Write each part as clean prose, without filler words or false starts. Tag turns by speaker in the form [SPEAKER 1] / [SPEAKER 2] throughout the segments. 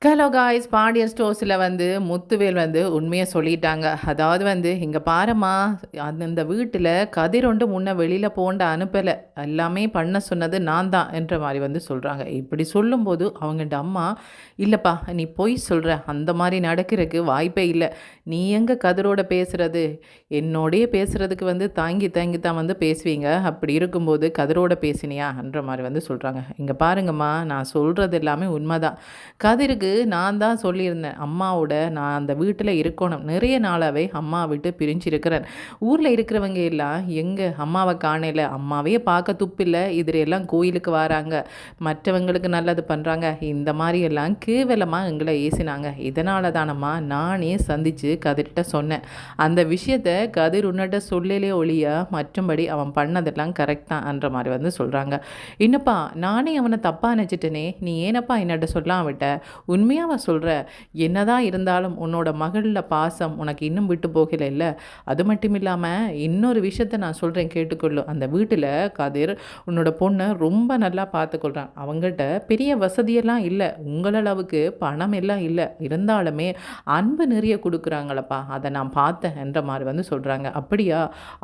[SPEAKER 1] Hello guys, Pandian ஸ்டோர்ஸில் Muthuvel உண்மையை சொல்லிட்டாங்க. அதாவது இங்கே பாரும்மா, அந்த வீட்டில் கதிரொண்டு முன்ன வெளியில் போண்ட அனுப்பலை, எல்லாமே பண்ண சொன்னது நான் தான் என்ற மாதிரி சொல்கிறாங்க. இப்படி சொல்லும்போது அவங்கள்ட்ட அம்மா, இல்லைப்பா நீ பொய் சொல்கிற, அந்த மாதிரி நடக்கிறதுக்கு வாய்ப்பே இல்லை. நீ எங்கே கதிரோட பேசுகிறது, என்னோடைய பேசுகிறதுக்கு தாங்கி தாங்கி தான் பேசுவீங்க. அப்படி இருக்கும்போது கதிரோட பேசினியா என்ற மாதிரி சொல்கிறாங்க. இங்கே பாருங்கம்மா, நான் சொல்கிறது எல்லாமே உண்மைதான். கதிருக்கு நான் தான் சொல்லியிருந்தேன், அம்மாவோட நான் அந்த வீட்டில் இருக்கணும். நிறைய நாளாகவே அம்மா விட்டு பிரிஞ்சிருக்கிறேன். ஊரில் இருக்கிறவங்க எல்லாம் எங்கே அம்மாவை காணல, அம்மாவே பார்க்க துப்பில்லை, இதில் எல்லாம் கோயிலுக்கு வராங்க, மற்றவங்களுக்கு நல்லது பண்ணுறாங்க, இந்த மாதிரி எல்லாம் கேவலமாக எங்களை ஏசினாங்க. இதனால தானம்மா நானே சந்தித்து கதிர்கிட்ட சொன்னேன். அந்த விஷயத்தை கதிர் உன்னிட்ட சொல்லலே ஒழிய மற்றும்படி அவன் பண்ணதெல்லாம் கரெக்டான்ற மாதிரி சொல்கிறாங்க. இன்னப்பா நானே அவனை தப்பாக நினச்சிட்டேனே, நீ ஏனப்பா என்னட்ட சொல்லாம் விட்ட, உண்மையாக சொல்கிற, என்னதான் இருந்தாலும் உன்னோட மகளில் பாசம் உனக்கு இன்னும் விட்டு போகல இல்லை. அது மட்டும் இல்லாமல் இன்னொரு விஷயத்த நான் சொல்கிறேன் கேட்டுக்கொள்ளும். அந்த வீட்டில் கதிர் உன்னோட பொண்ணை ரொம்ப நல்லா பார்த்துக்கொள்கிறான். அவங்கள்ட்ட பெரிய வசதியெல்லாம் இல்லை, உங்களளவுக்கு பணம் எல்லாம் இல்லை, இருந்தாலுமே அன்பு நிறைய கொடுக்குறாங்களப்பா, அதை நான் பார்த்தேன் என்ற மாதிரி சொல்கிறாங்க. அப்படியா,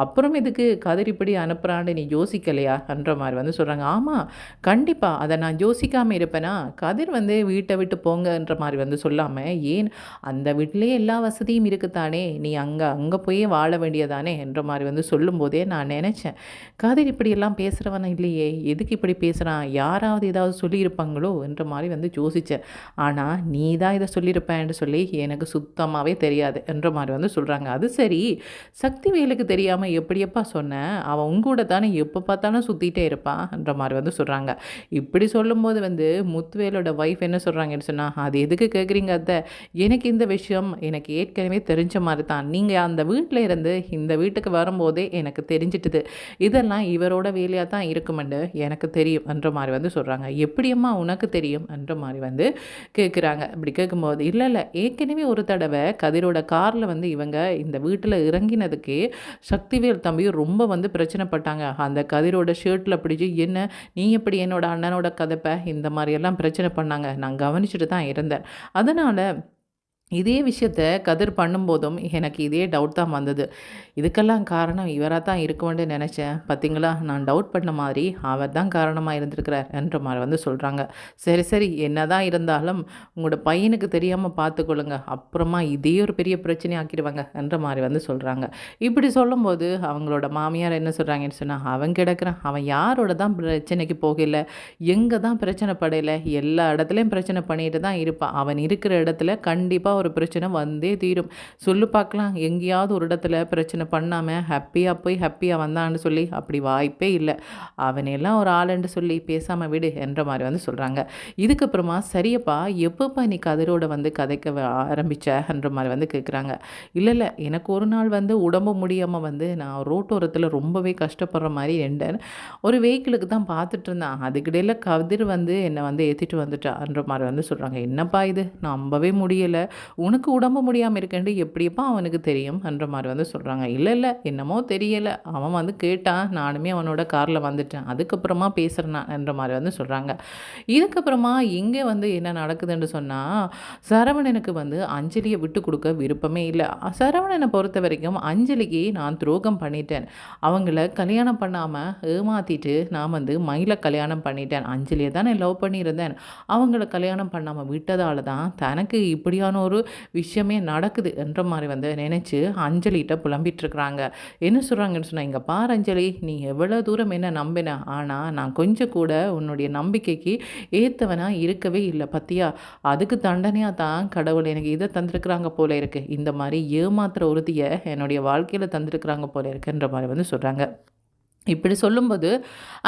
[SPEAKER 1] அப்புறம் இதுக்கு கதிர் இப்படி அனுப்புகிறான்னு நீ யோசிக்கலையா என்ற மாதிரி சொல்கிறாங்க. ஆமாம், கண்டிப்பாக அதை நான் யோசிக்காமல் இருப்பேனா. கதிர் வீட்டை விட்டு போங்கன்ற மாதிரி சொல்லாமல், ஏன் அந்த வீட்டிலேயே எல்லா வசதியும் இருக்குத்தானே, நீ அங்கே போய் வாழ வேண்டியதானே என்ற மாதிரி சொல்லும்போதே நான் நினச்சேன், கதிர் இப்படியெல்லாம் பேசுகிறவன இல்லையே, எதுக்கு இப்படி பேசுகிறான், யாராவது ஏதாவது சொல்லியிருப்பாங்களோ என்ற மாதிரி யோசித்தேன். ஆனால் நீ தான் இதை சொல்லியிருப்பேன்னு சொல்லி எனக்கு சுத்தமாகவே தெரியாது என்ற மாதிரி சொல்கிறாங்க. அது சரி, சக்திவேலுக்கு தெரியாமல் எப்படியப்பா சொன்னேன், அவன் உங்கூட தானே எப்போ பார்த்தாலும் சுற்றிட்டே இருப்பான் என்ற மாதிரி சொல்கிறாங்க. இப்படி சொல்லும்போது முத்துவேலோட ஒய்ஃப் என்ன சொல்கிறாங்கன்னு சொன்னால், அது எதுக்கு கேட்குறீங்க அத்தை, எனக்கு இந்த விஷயம் எனக்கு ஏற்கனவே தெரிஞ்ச மாதிரி தான், நீங்கள் அந்த வீட்டில் இருந்து இந்த வீட்டுக்கு வரும்போதே எனக்கு தெரிஞ்சிட்டுது, இதெல்லாம் இவரோட வேலையாக தான் இருக்குமென்று எனக்கு தெரியும் என்ற மாதிரி சொல்கிறாங்க. எப்படியம்மா உனக்கு தெரியும் என்ற மாதிரி கேட்குறாங்க. இப்படி கேட்கும்போது, இல்லை இல்லை, ஏற்கனவே ஒரு தடவை கதிரோட காரில் இவங்க இந்த வீட்டில் இறங்கினதுக்கே சக்திவேல் தம்பி ரொம்ப பிரச்சனைப்பட்டாங்க. அந்த கதிரோட ஷர்ட்டில் பிடிச்சி, என்ன நீ எப்படி என்னோட அண்ணனோட கதைப்ப, இந்த மாதிரியெல்லாம் பிரச்சனை பண்ணாங்க. நான் கவனிச்சுட்டு தான் இருந்தேன். அதனால் இதே விஷயத்த கதிர் பண்ணும்போதும் எனக்கு இதே டவுட் தான் வந்தது. இதுக்கெல்லாம் காரணம் இவராக தான் இருக்கும்னு நினச்சேன். பார்த்தீங்களா, நான் டவுட் பண்ண மாதிரி அவர் தான் காரணமாக இருந்திருக்கிறார் என்ற மாதிரி சொல்கிறாங்க. சரி சரி, என்ன தான் இருந்தாலும் உங்களோட பையனுக்கு தெரியாமல் பார்த்துக்கொள்ளுங்க, அப்புறமா இதே ஒரு பெரிய பிரச்சனை ஆக்கிடுவாங்க என்ற மாதிரி சொல்கிறாங்க. இப்படி சொல்லும்போது அவங்களோட மாமியார் என்ன சொல்கிறாங்கன்னு சொன்னால், அவன் கிடக்கிறான், அவன் யாரோட தான் பிரச்சனைக்கு போகலை, எங்கே தான் பிரச்சனை படையலை, எல்லா இடத்துலையும் பிரச்சனை பண்ணிட்டு தான் இருப்பான். அவன் இருக்கிற இடத்துல கண்டிப்பாக ஒரு பிரச்சனை வந்தே தீரும். சொல்லு பார்க்கலாம், எங்கேயாவது ஒரு இடத்துல பிரச்சனை பண்ணாமல் ஹாப்பியாக போய் ஹாப்பியாக வந்தான்னு சொல்லி, அப்படி வாய்ப்பே இல்லை. அவனெல்லாம் ஒரு ஆளுன்னு சொல்லி பேசாமல் விடு என்ற மாதிரி சொல்கிறாங்க. இதுக்கப்புறமா, சரியப்பா எப்பப்பா நீ கதிரோட கதைக்க ஆரம்பிச்சன்ற மாதிரி கேட்குறாங்க. இல்லை இல்லை, எனக்கு ஒரு நாள் உடம்பு முடியாமல் நான் ரோட்டோரத்தில் ரொம்பவே கஷ்டப்படுற மாதிரி இருந்தேன். ஒரு வெஹிக்கிளுக்கு தான் பார்த்துட்டு இருந்தேன், அதுக்கிடையில் கதிர் என்னை ஏற்றிட்டு வந்துட்டான்ற மாதிரி சொல்கிறாங்க. என்னப்பா இது, நம்பவே முடியலை, உனக்கு உடம்பு முடியாமல் இருக்கேன்ட்டு எப்படியப்பா அவனுக்கு தெரியும் என்ற மாதிரி சொல்கிறாங்க. இல்லை இல்லை, என்னமோ தெரியலை, அவன் கேட்டான், நானுமே அவனோட காரில் வந்துட்டேன், அதுக்கப்புறமா பேசுகிறேன் என்ற மாதிரி சொல்கிறாங்க. இதுக்கப்புறமா இங்கே என்ன நடக்குதுன்னு சொன்னால், சரவணனுக்கு அஞ்சலியை விட்டு கொடுக்க விருப்பமே இல்லை. சரவணனை பொறுத்த வரைக்கும் அஞ்சலிக்கு நான் துரோகம் பண்ணிட்டேன், அவங்கள கல்யாணம் பண்ணாமல் ஏமாற்றிட்டு நான் மயிலை கல்யாணம் பண்ணிட்டேன், அஞ்சலியை தான் நான் லவ் பண்ணியிருந்தேன், அவங்கள கல்யாணம் பண்ணாமல் விட்டதால தான் தனக்கு இப்படியான ஒரு விஷயமே நடக்குது என்ற மாதிரி நினச்சி அஞ்சலிகிட்ட புலம்பிகிட்ருக்குறாங்க. என்ன சொல்கிறாங்கன்னு சொன்னால், இங்கே பார் அஞ்சலி, நீ எவ்வளோ தூரம் என்ன நம்பின, ஆனால் நான் கொஞ்சம் கூட உன்னுடைய நம்பிக்கைக்கு ஏற்றவனாக இருக்கவே இல்லை பத்தியா, அதுக்கு தண்டனையாக தான் கடவுள் எனக்கு இதை தந்திருக்கிறாங்க போல இருக்குது, இந்த மாதிரி ஏமாத்துற உறுதியை என்னுடைய வாழ்க்கையில் தந்திருக்கிறாங்க போல இருக்குன்ற மாதிரி சொல்கிறாங்க. இப்படி சொல்லும்போது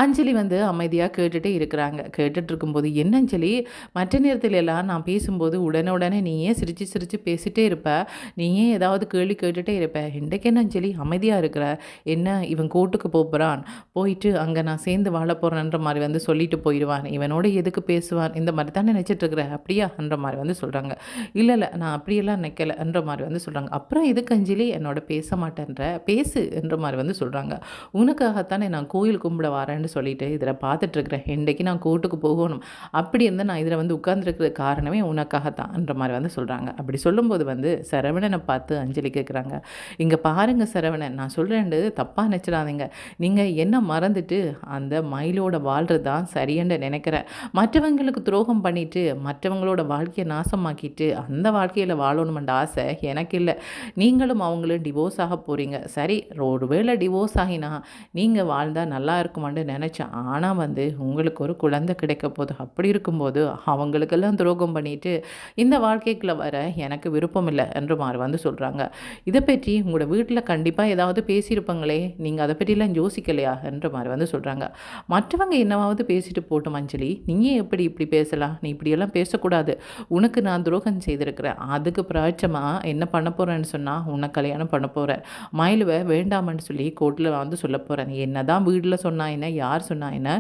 [SPEAKER 1] அஞ்சலி அமைதியாக கேட்டுகிட்டே இருக்கிறாங்க. கேட்டுட்டு இருக்கும்போது, என்ன அஞ்சலி, மற்ற நேரத்தில் எல்லாம் நான் பேசும்போது உடனே நீயே சிரித்து சிரித்து பேசிகிட்டே இருப்ப, நீயே ஏதாவது கேள்வி கேட்டுகிட்டே இருப்ப, இன்றைக்கு என்ன அஞ்சலி அமைதியாக இருக்கிற, என்ன இவன் கோர்ட்டுக்கு போகிறான், போயிட்டு அங்கே நான் சேர்ந்து வாழ போகிறேன்ற மாதிரி சொல்லிட்டு போயிடுவான், இவனோட எதுக்கு பேசுவான், இந்த மாதிரி தானே நினச்சிட்ருக்குற, அப்படியா என்ற மாதிரி சொல்கிறாங்க. இல்லை இல்லை, நான் அப்படியெல்லாம் நினைக்கல என்ற மாதிரி சொல்கிறாங்க. அப்புறம் எதுக்கு அஞ்சலி என்னோட பேச மாட்டேன்ற, பேசு என்ற மாதிரி சொல்கிறாங்க. உனக்காக உனக்காகத்தானே நான் கோயில் கும்பிட வரேன்னு சொல்லிட்டு இதில் பார்த்துட்ருக்குறேன். இன்றைக்கு நான் கோர்ட்டுக்கு போகணும். அப்படி இருந்து நான் இதில் வந்து உட்கார்ந்துருக்கிற காரணமே உனக்காகத்தான்ற மாதிரி வந்து சொல்கிறாங்க. அப்படி சொல்லும்போது வந்து சரவணனை பார்த்து அஞ்சலி கேட்குறாங்க, இங்கே பாருங்கள் சரவணன், நான் சொல்கிறேன்டு தப்பாக நினச்சிடாதீங்க. நீங்கள் என்ன மறந்துட்டு அந்த மயிலோட வாழ்கிறது தான் சரின்னு நினைக்கிறேன். மற்றவங்களுக்கு துரோகம் பண்ணிவிட்டு மற்றவங்களோட வாழ்க்கையை நாசமாக்கிட்டு அந்த வாழ்க்கையில் வாழணுமென்ற ஆசை எனக்கு இல்லை. நீங்களும் அவங்களும் டிவோர்ஸ் ஆக போகிறீங்க. சரி, ஒரு வேளை டிவோர்ஸ் ஆகினா நீங்கள் வாழ்ந்தால் நல்லா இருக்குமான்னு நினச்சேன். ஆனால் வந்து உங்களுக்கு ஒரு குழந்தை கிடைக்க போகுது. அப்படி இருக்கும்போது அவங்களுக்கெல்லாம் துரோகம் பண்ணிட்டு இந்த வாழ்க்கைக்குள்ளே வர எனக்கு விருப்பம் இல்லை என்று மாதிரி வந்து சொல்கிறாங்க. இதை பற்றி உங்களோட வீட்டில் கண்டிப்பாக ஏதாவது பேசியிருப்பாங்களே, நீங்கள் அதை பற்றிலாம் யோசிக்கலையா என்ற மாதிரி வந்து சொல்கிறாங்க. மற்றவங்க என்னவாவது பேசிட்டு போட்டோம் அஞ்சலி, நீங்கள் எப்படி இப்படி பேசலாம்? நீ இப்படியெல்லாம் பேசக்கூடாது. உனக்கு நான் துரோகம் செய்திருக்கிறேன். அதுக்கு பிராய்ச்சமாக என்ன பண்ண போகிறேன்னு சொன்னால் உன்னை கல்யாணம் பண்ண போகிறேன். மயிலுவை வேண்டாமன்னு சொல்லி கோர்ட்டில் வந்து சொல்ல போகிறேன். என்ன தான் வீட்டில் சொன்னா என்ன, யார் சொன்னா என்ன,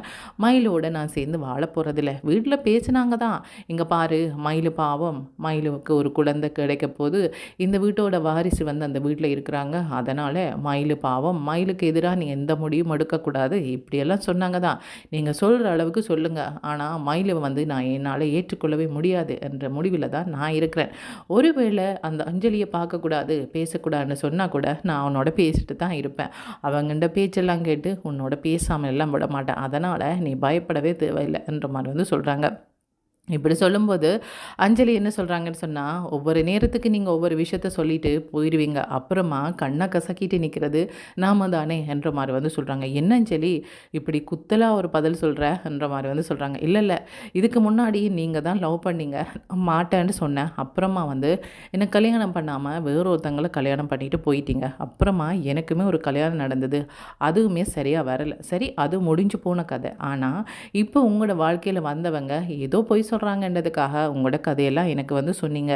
[SPEAKER 1] மயிலோட நான் சேர்ந்து வாழ போகிறதில்ல. வீட்டில் பேசினாங்க தான், இங்கே பாரு மயில் பாவம், மயிலுக்கு ஒரு குழந்தை கிடைக்க போது, இந்த வீட்டோட வாரிசு வந்து அந்த வீட்டில் இருக்கிறாங்க, அதனால் மயில் பாவம், மயிலுக்கு எதிராக நீ எந்த முடிவும் எடுக்கக்கூடாது, இப்படியெல்லாம் சொன்னாங்க தான். நீங்கள் சொல்கிற அளவுக்கு சொல்லுங்கள், ஆனால் மயிலை வந்து நான் என்னால் ஏற்றுக்கொள்ளவே முடியாது என்ற முடிவில் தான் நான் இருக்கிறேன். ஒருவேளை அந்த அஞ்சலியை பார்க்கக்கூடாது பேசக்கூடாதுன்னு சொன்னால் கூட நான் அவனோட பேசிட்டு தான் இருப்பேன். அவங்கண்ட பேச்செல்லாம் கேட்டு உன்னோட பேசாமல் எல்லாம் விட மாட்டேன். அதனால் நீ பயப்படவே தேவையில்லைன்ற மாதிரி வந்து சொல்கிறாங்க. இப்படி சொல்லும்போது அஞ்சலி என்ன சொல்கிறாங்கன்னு சொன்னால், ஒவ்வொரு நேரத்துக்கு நீங்கள் ஒவ்வொரு விஷயத்த சொல்லிட்டு போயிடுவீங்க, அப்புறமா கண்ணை கசக்கிட்டு நிற்கிறது நாம தானே என்ற மாதிரி வந்து சொல்கிறாங்க. என்ன அஞ்சலி இப்படி குத்தலாக ஒரு பதில் சொல்கிறன்ற மாதிரி வந்து சொல்கிறாங்க. இல்லை இல்லை, இதுக்கு முன்னாடி நீங்கள் தான் லவ் பண்ணீங்க, மாட்டேன்னு சொன்னேன், அப்புறமா வந்து என்னை கல்யாணம் பண்ணாமல் வேறொருத்தங்களை கல்யாணம் பண்ணிட்டு போயிட்டீங்க, அப்புறமா எனக்குமே ஒரு கல்யாணம் நடந்தது, அதுவுமே சரியாக வரலை. சரி, அது முடிஞ்சு போன கதை. ஆனால் இப்போ உங்களோட வாழ்க்கையில் வந்தவங்க ஏதோ போய் சொல்கிறாங்கன்றதுக்காக உங்களோட கதையெல்லாம் எனக்கு வந்து சொன்னீங்க.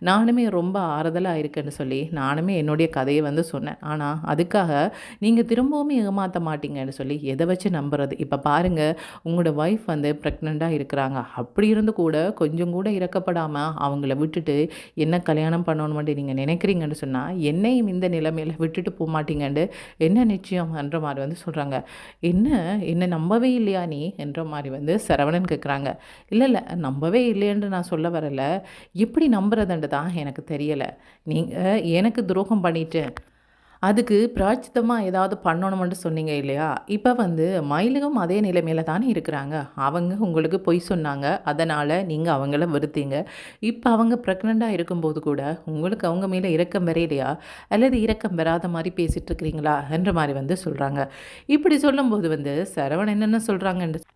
[SPEAKER 1] நானுமே ரொம்ப ஆறுதலாக இருக்குன்னு சொல்லி நானுமே என்னுடைய கதையை வந்து சொன்னேன். ஆனால் அதுக்காக நீங்கள் திரும்பவும் ஏமாற்ற மாட்டீங்கன்னு சொல்லி எதை வச்சு நம்புறது? இப்போ பாருங்கள், உங்களோட ஒய்ஃப் வந்து ப்ரெக்னெண்ட்டாக இருக்கிறாங்க. அப்படி இருந்து கூட கொஞ்சம் கூட இறக்கப்படாமல் அவங்கள விட்டுட்டு என்ன கல்யாணம் பண்ணணுமென்று நீங்கள் நினைக்கிறீங்கன்னு சொன்னால் என்னையும் இந்த நிலைமையில் விட்டுட்டு போக மாட்டீங்கன்னு என்ன நிச்சயம் என்ற மாதிரி வந்து சொல்கிறாங்க. என்ன நம்பவே இல்லையா நீ என்ற மாதிரி வந்து சரவணன் கேட்குறாங்க. இல்லை இல்லை, நம்பவே இல்லைன்னு நான் சொல்ல வரலை, எப்படி நம்புறதுன்ட்டு தான் எனக்கு தெரியலை. நீங்கள் எனக்கு துரோகம் பண்ணிட்டு அதுக்கு பிராய்ச்சித்தமாக ஏதாவது பண்ணணுமென்று சொன்னீங்க இல்லையா? இப்போ வந்து மயிலுக்கும் அதே நிலைமையில தானே இருக்கிறாங்க. அவங்க உங்களுக்கு பொய் சொன்னாங்க, அதனால் நீங்கள் அவங்கள வெறுத்தீங்க. இப்போ அவங்க ப்ரெக்னெண்ட்டாக இருக்கும்போது கூட உங்களுக்கு அவங்க மேலே இரக்கம் வரையிலையா, அல்லது இரக்கம் வராத மாதிரி பேசிகிட்டு இருக்கிறீங்களா என்ற மாதிரி வந்து சொல்கிறாங்க. இப்படி சொல்லும்போது வந்து சரவணன் என்னென்ன சொல்கிறாங்கன்னு,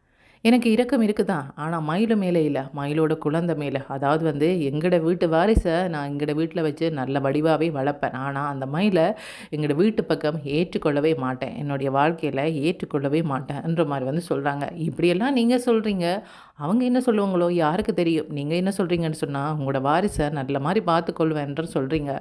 [SPEAKER 1] எனக்கு இரக்கம் இருக்குதான், ஆனால் மயிலு மேலே இல்லை, மயிலோட குழந்தை மேலே. அதாவது வந்து எங்களோட வீட்டு வாரிசை நான் எங்களோட வீட்டில் வச்சு நல்ல வடிவாகவே வளர்ப்பேன். ஆனால் அந்த மயிலை எங்களோட வீட்டு பக்கம் ஏற்றுக்கொள்ளவே மாட்டேன், என்னுடைய வாழ்க்கையில் ஏற்றுக்கொள்ளவே மாட்டேன்ற மாதிரி வந்து சொல்கிறாங்க. இப்படியெல்லாம் நீங்கள் சொல்கிறீங்க, அவங்க என்ன சொல்லுவாங்களோ யாருக்கு தெரியும்? நீங்கள் என்ன சொல்கிறீங்கன்னு சொன்னால் உங்களோட வாரிசை நல்ல மாதிரி பார்த்துக்கொள்வேன்ற சொல்கிறீங்க.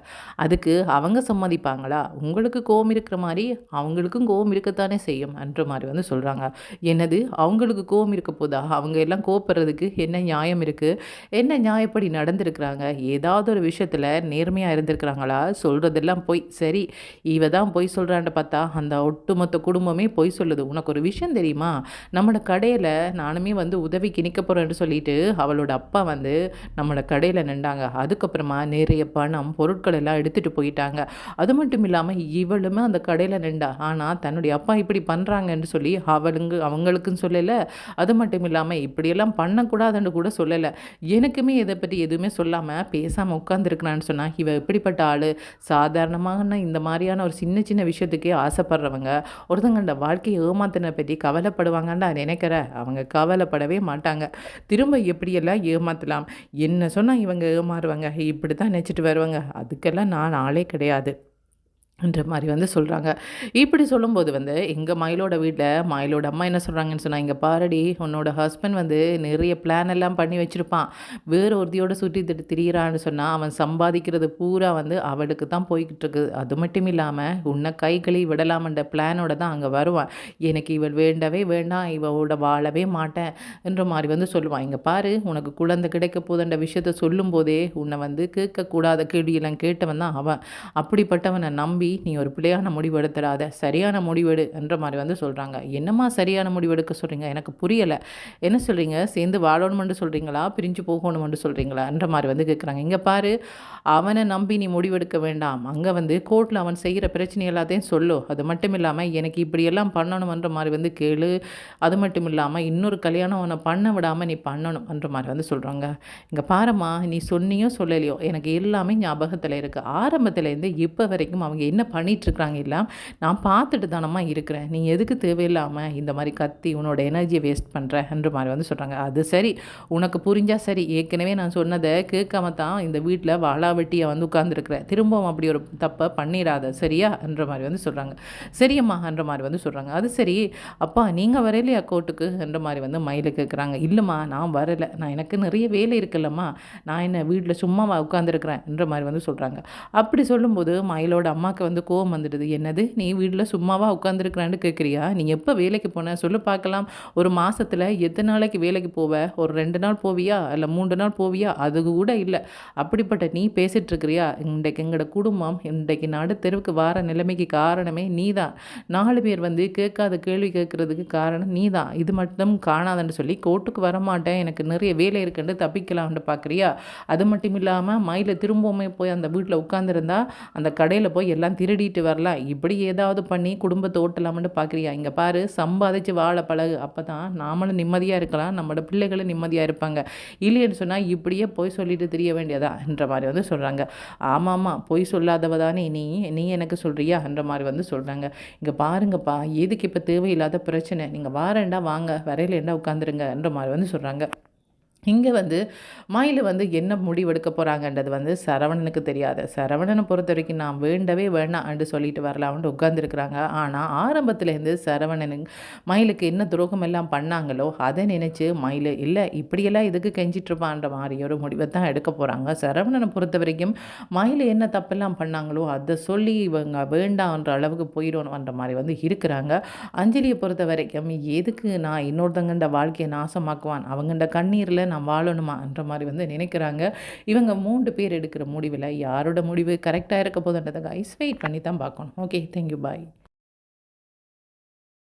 [SPEAKER 1] அதுக்கு அவங்க சம்மதிப்பாங்களா? உங்களுக்கு கோவம் இருக்கிற மாதிரி அவங்களுக்கும் கோவம் இருக்கத்தானே செய்யும் என்ற மாதிரி வந்து சொல்கிறாங்க. என்னது அவங்களுக்கு கோவம் இருக்க போதா? அவங்க எல்லாம் கோப்படுறதுக்கு என்ன நியாயம் இருக்குது? என்ன நியாயப்படி நடந்திருக்கிறாங்க? ஏதாவது ஒரு விஷயத்தில் நேர்மையாக இருந்திருக்கிறாங்களா? சொல்கிறதெல்லாம் பொய். சரி, இவ தான் பொய் சொல்கிறான்னு பார்த்தா அந்த ஒட்டுமொத்த குடும்பமே பொய் சொல்லுது. உனக்கு ஒரு விஷயம் தெரியுமா? நம்மளோட கடையில் நானுமே வந்து உதவிக்கு நிற்க போகிறேன்னு சொல்லிட்டு அவளோட அப்பா வந்து நம்மளோட கடையில் நின்றாங்க. அதுக்கப்புறமா நிறைய பணம் பொருட்கள் எல்லாம் எடுத்துகிட்டு போயிட்டாங்க. அது மட்டும் இல்லாமல் இவளுமே அந்த கடையில் நின்றா. ஆனால் தன்னுடைய அப்பா இப்படி பண்ணுறாங்கன்னு சொல்லி அவங்களுக்குன்னு சொல்லலை. அது மட்டும் இல்லாமல் இப்படியெல்லாம் பண்ணக்கூடாதுன்னு கூட சொல்லலை. எனக்குமே இதை பற்றி எதுவுமே சொல்லாமல் பேசாமல் உட்காந்துருக்கிறான்னு சொன்னால் இவ எப்படிப்பட்ட ஆள்? சாதாரணமான இந்த மாதிரியான ஒரு சின்ன சின்ன விஷயத்துக்கே ஆசைப்படுறவங்க ஒருத்தங்கண்ட வாழ்க்கையை ஏமாத்தின பற்றி கவலைப்படுவாங்கன்னு நான் நினைக்கிறேன். அவங்க கவலைப்படவே மாட்டாங்க. திரும்ப எப்படியெல்லாம் ஏமாற்றலாம், என்ன சொன்னால் இவங்க ஏமாறுவாங்க, இப்படி தான் நினச்சிட்டு வருவாங்க, அதுக்கெல்லாம் நான் ஆளே கிடையாது என்ற மாதிரி வந்து சொல்கிறாங்க. இப்படி சொல்லும்போது வந்து எங்கள் மயிலோட வீட்டில் மயிலோட அம்மா என்ன சொல்கிறாங்கன்னு சொன்னால், இங்கே பாரடி, உன்னோட ஹஸ்பண்ட் வந்து நிறைய பிளான் எல்லாம் பண்ணி வச்சுருப்பான், வேறு ஒருத்தியோட சுற்றி திரியிறான்னு சொன்னால் அவன் சம்பாதிக்கிறது பூரா வந்து அவளுக்கு தான் போய்கிட்டு இருக்குது. அது மட்டும் இல்லாமல் உன்னை கை கழுவி விடலாமன்ற பிளானோட தான் அங்கே வருவான். எனக்கு இவள் வேண்டவே வேண்டாம், இவளோட வாழவே மாட்டேன் என்ற மாதிரி வந்து சொல்லுவான். இங்கே பாரு, உனக்கு குழந்தை கிடைக்க போதுன்ற விஷயத்த சொல்லும் போதே உன்னை வந்து கேட்கக்கூடாத கேள்வியெல்லாம் கேட்டவன் தான் அவன். அப்படிப்பட்டவனை நம்பி நீ ஒரு பிழையான முடிவு எடுத்துடாத, சரியான முடிவெடு என்ற மாதிரி வந்து சொல்கிறாங்க. என்னம்மா சரியான முடிவு எடுக்க சொல்கிறீங்க, எனக்கு புரியலை, என்ன சொல்கிறீங்க, சேர்ந்து வாழணுமென்று சொல்கிறீங்களா, பிரிஞ்சு போகணுமென்று சொல்கிறீங்களா என்ற மாதிரி வந்து கேட்குறாங்க. இங்கே பாரு, அவனை நம்பி நீ முடிவெடுக்க வேண்டாம். அங்கே வந்து கோர்ட்டில் அவன் செய்கிற பிரச்சனை எல்லாத்தையும் சொல்லு. அது மட்டும் இல்லாமல் எனக்கு இப்படியெல்லாம் பண்ணணுமன்ற மாதிரி வந்து கேளு. அது மட்டும் இல்லாமல் இன்னொரு கல்யாணம் அவனை பண்ண விடாமல் நீ பண்ணணும்ன்ற மாதிரி வந்து சொல்கிறாங்க. இங்கே பாரும்மா, நீ சொன்னியோ சொல்லலையோ எனக்கு எல்லாமே ஞாபகத்தில் இருக்குது. ஆரம்பத்துலேருந்து இப்போ வரைக்கும் அவங்க என்ன பண்ணிகிட்ருக்குறாங்க எல்லாம் நான் பார்த்துட்டு தானம்மா இருக்கிறேன். நீ எதுக்கு தேவையில்லாமல் இந்த மாதிரி கத்தி உன்னோட எனர்ஜியை வேஸ்ட் பண்ணுறன்ற மாதிரி வந்து சொல்கிறாங்க. அது சரி, உனக்கு புரிஞ்சால் சரி. ஏற்கனவே நான் சொன்னதை கேட்காம தான் இந்த வீட்டில் வாளாவெட்டியை வந்து உட்காந்துருக்குறேன். திரும்பவும் அப்படி ஒரு தப்பை பண்ணிடாத, சரியா என்ற மாதிரி வந்து சொல்கிறாங்க. சரியம்மா என்ற மாதிரி வந்து சொல்கிறாங்க. அது சரி, அப்பா நீங்கள் வரலையா கோர்ட்டுக்கு என்ற மாதிரி வந்து மயில கேட்குறாங்க. இல்லைம்மா, நான் வரலை, நான் எனக்கு நிறைய வேலை இருக்குல்லம்மா, நான் என்ன வீட்டில் சும்மாவா உட்காந்துருக்குறேன் என்ற மாதிரி வந்து சொல்கிறாங்க. அப்படி சொல்லும்போது மயிலோட அம்மாவுக்கு வந்து கோவம் வந்துடுது. என்னது, நீ வீட்டில் சும்மாவா உட்காந்துருக்குறான்னு கேட்குறியா, நீ எப்போ வேலைக்கு போன சொல்லு பார்க்கலாம், ஒரு மாதத்தில் எத்தனை நாளைக்கு வேலைக்கு போவ, ஒரு 2 நாள் போவியா இல்லை 3 நாள் போவியா, அது கூட இல்லை. அப்படிப்பட்ட நீ பேசிகிட்ருக்கிறியா, இன்றைக்கு எங்களோட குடும்பம் இன்றைக்கு நடுத்தெருவுக்கு வார நிலைமைக்கு காரணமே நீ தான். 4 பேர் வந்து கேட்காத கேள்வி கேட்குறதுக்கு காரணம் நீ தான். இது மட்டும் காணாதுன்னு சொல்லி கோர்ட்டுக்கு வரமாட்டேன், எனக்கு நிறைய வேலை இருக்குன்னு தப்பிக்கலாம்னு பார்க்குறியா. அது மட்டும் இல்லாமல் மயில திரும்பவுமே போய் அந்த வீட்டில் உட்காந்துருந்தா அந்த கடையில் போய் எல்லாம் திருடிட்டு வரலாம், இப்படி ஏதாவது பண்ணி குடும்பத்தை ஓட்டலாம்னு பார்க்குறியா. இங்கே பாரு, சம்பாதிச்சு வாழ பழகு, அப்போ தான் நாமளும் நிம்மதியாக இருக்கலாம், நம்மளோட பிள்ளைகளும் நிம்மதியாக இருப்பாங்க. இல்லைன்னு சொன்னால் இப்படியே போய் சொல்லிட்டு தெரிய வேண்டியதா என்ற மாதிரி வந்து சொல்கிறாங்க. ஆமாம்மா, பொய் சொல்லாதவ தானே நீ, நீ எனக்கு சொல்கிறியா என்ற மாதிரி வந்து சொல்கிறாங்க. இங்கே பாருங்கப்பா, எதுக்கு இப்போ தேவையில்லாத பிரச்சனை, நீங்கள் வாரேண்டா வாங்க, வரையிலேண்டா உட்காந்துருங்க என்ற மாதிரி வந்து சொல்கிறாங்க. இங்கே வந்து மயில் வந்து என்ன முடிவெடுக்க போகிறாங்கன்றது வந்து சரவணனுக்கு தெரியாது. சரவணனை பொறுத்த வரைக்கும் நான் வேண்டவே வேணாம்னு சொல்லிட்டு வரலாம்னு உட்காந்துருக்குறாங்க. ஆனால் ஆரம்பத்துலேருந்து சரவணனுக்கு மயிலுக்கு என்ன துரோகம் எல்லாம் பண்ணாங்களோ அதை நினச்சி மயில் இல்லை இப்படியெல்லாம் இதுக்கு கெஞ்சிட்ருப்பான்ற மாதிரி ஒரு முடிவை தான் எடுக்க போகிறாங்க. சரவணனை பொறுத்த வரைக்கும் மயில் என்ன தப்பெல்லாம் பண்ணாங்களோ அதை சொல்லி இவங்க வேண்டான்ற அளவுக்கு போயிடணுன்ற மாதிரி வந்து இருக்கிறாங்க. அஞ்சலியை பொறுத்த வரைக்கும் எதுக்கு நான் இன்னொருத்தங்கண்ட வாழ்க்கையை நாசமாக்குவான், அவங்கண்ட கண்ணீரில் நான் வாழணுமான்ற மாதிரி வந்து நினைக்கிறாங்க. இவங்க 3 பேர் எடுக்கிற முடிவில் யாரோட முடிவு கரெக்டாக இருக்க போதுன்றதை கைஸ் வெயிட் பண்ணி தான் பார்க்கணும். ஓகே, தேங்க்யூ, பாய்.